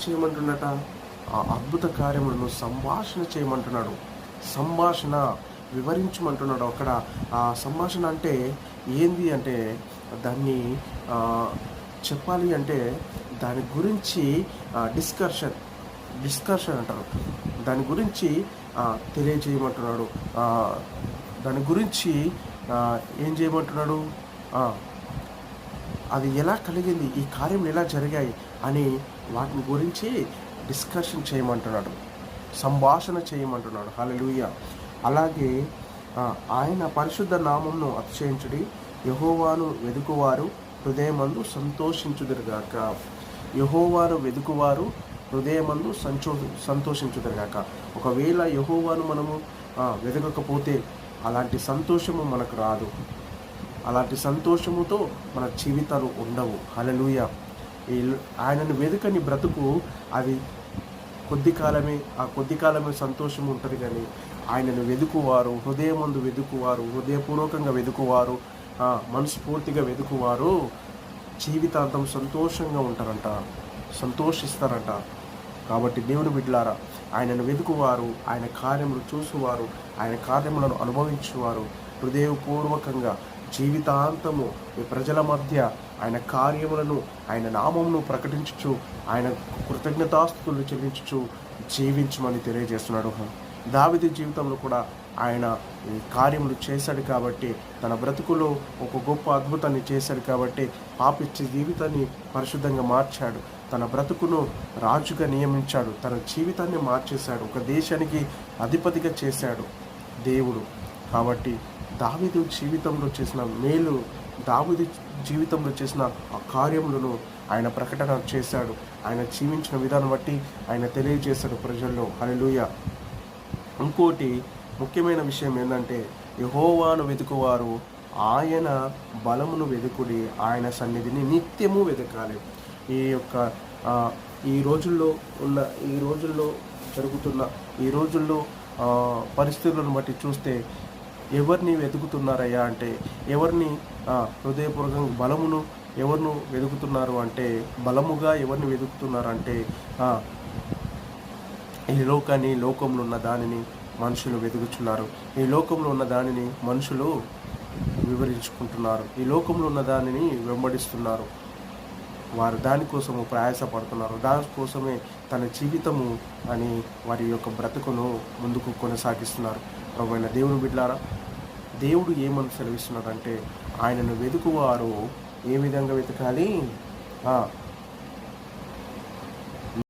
చేయమంటున్నట ఆ అద్భుత కార్యములను సంభాషణ చేయమంటున్నాడు. సంభాషణ వివరించమంటున్నాడు. అక్కడ ఆ సంభాషణ అంటే ఏంది అంటే దాన్ని చెప్పాలి అంటే దాని గురించి డిస్కషన్ డిస్కషన్ అంటారు. దాని గురించి తెలియజేయమంటున్నాడు. దాని గురించి ఏం చేయమంటున్నాడు, అది ఎలా కలిగింది, ఈ కార్యములు ఎలా జరిగాయి అని వాటిని గురించి డిస్కషన్ చేయమంటున్నాడు, సంభాషణ చేయమంటున్నాడు. హల్లెలూయా. అలాగే ఆయన పరిశుద్ధ నామమును అతిశయించుడి, యెహోవాను వెదుకువారు హృదయమందు సంతోషించుదురుగాక. యెహోవాను వెదుకువారు హృదయమందు సంతోషించుదురుగాక. ఒకవేళ యెహోవాను మనము వెదకకపోతే అలాంటి సంతోషము మనకు రాదు. అలాంటి సంతోషముతో మన జీవితాలు ఉండవు. హల్లెలూయా. ఆయనను వెదుకని బ్రతుకు అది కొద్ది కాలమే సంతోషం ఉంటుంది. కానీ ఆయనను వెదుకువారు, హృదయమందు వెదుకువారు, హృదయపూర్వకంగా వెదుకువారు, మనస్ఫూర్తిగా వెదుకువారు జీవితాంతం సంతోషంగా ఉంటారంట, సంతోషిస్తారంట. కాబట్టి దేవుని బిడ్డలారా, ఆయనను వెదుకువారు, ఆయన కార్యములు చూసువారు, ఆయన కార్యములను అనుభవించువారు హృదయపూర్వకంగా జీవితాంతము ఈ ప్రజల మధ్య ఆయన కార్యములను, ఆయన నామమును ప్రకటించుచు, ఆయన కృతజ్ఞతాస్తుతులు చెల్లించుచు జీవించమని తెలియజేస్తున్నాడు. దావీదు జీవితంలో కూడా ఆయన ఈ కార్యములు చేశాడు కాబట్టి, తన బ్రతుకులో ఒక గొప్ప అద్భుతాన్ని చేశాడు కాబట్టి, పాపిచ్చే జీవితాన్ని పరిశుద్ధంగా మార్చాడు, తన బ్రతుకును రాజుగా నియమించాడు, తన జీవితాన్ని మార్చేశాడు, ఒక దేశానికి అధిపతిగా చేశాడు దేవుడు. కాబట్టి దావీదు జీవితంలో చేసిన మేలు, దావీదు జీవితంలో చేసిన ఆ కార్యములను ఆయన ప్రకటన చేశాడు. ఆయన జీవించిన విధానం బట్టి ఆయన తెలియజేశాడు ప్రజల్లో. హల్లెలూయా. ఇంకోటి ముఖ్యమైన విషయం ఏంటంటే, యెహోవాను వెతుకువారు ఆయన బలమును వెతుకుడి, ఆయన సన్నిధిని నిత్యము వెతకాలి. ఈ రోజుల్లో జరుగుతున్న పరిస్థితులను బట్టి చూస్తే ఎవరిని వెతుకుతున్నారయ్యా అంటే, ఎవరిని హృదయపూర్వకంగా బలమును ఎవరిని వెతుకుతున్నారు అంటే, బలముగా ఎవరిని వెతుకుతున్నారంటే ఈ లోకంలో ఉన్న దానిని మనుషులు వెతుకుతున్నారు. ఈ లోకంలో ఉన్న దానిని మనుషులు వివరించుకుంటున్నారు. ఈ లోకంలో ఉన్న దానిని వెంబడిస్తున్నారు. వారు దానికోసము ప్రయాసపడుతున్నారు. దానికోసమే తన జీవితము అని వారి యొక్క బ్రతుకును ముందుకు కొనసాగిస్తున్నారు. ప్రభువైన దేవుని బిడ్డలారా, దేవుడు ఏమని సెలవిస్తున్నాడంటే, ఆయనను వెతుకువారు ఏ విధంగా వెతకాలి,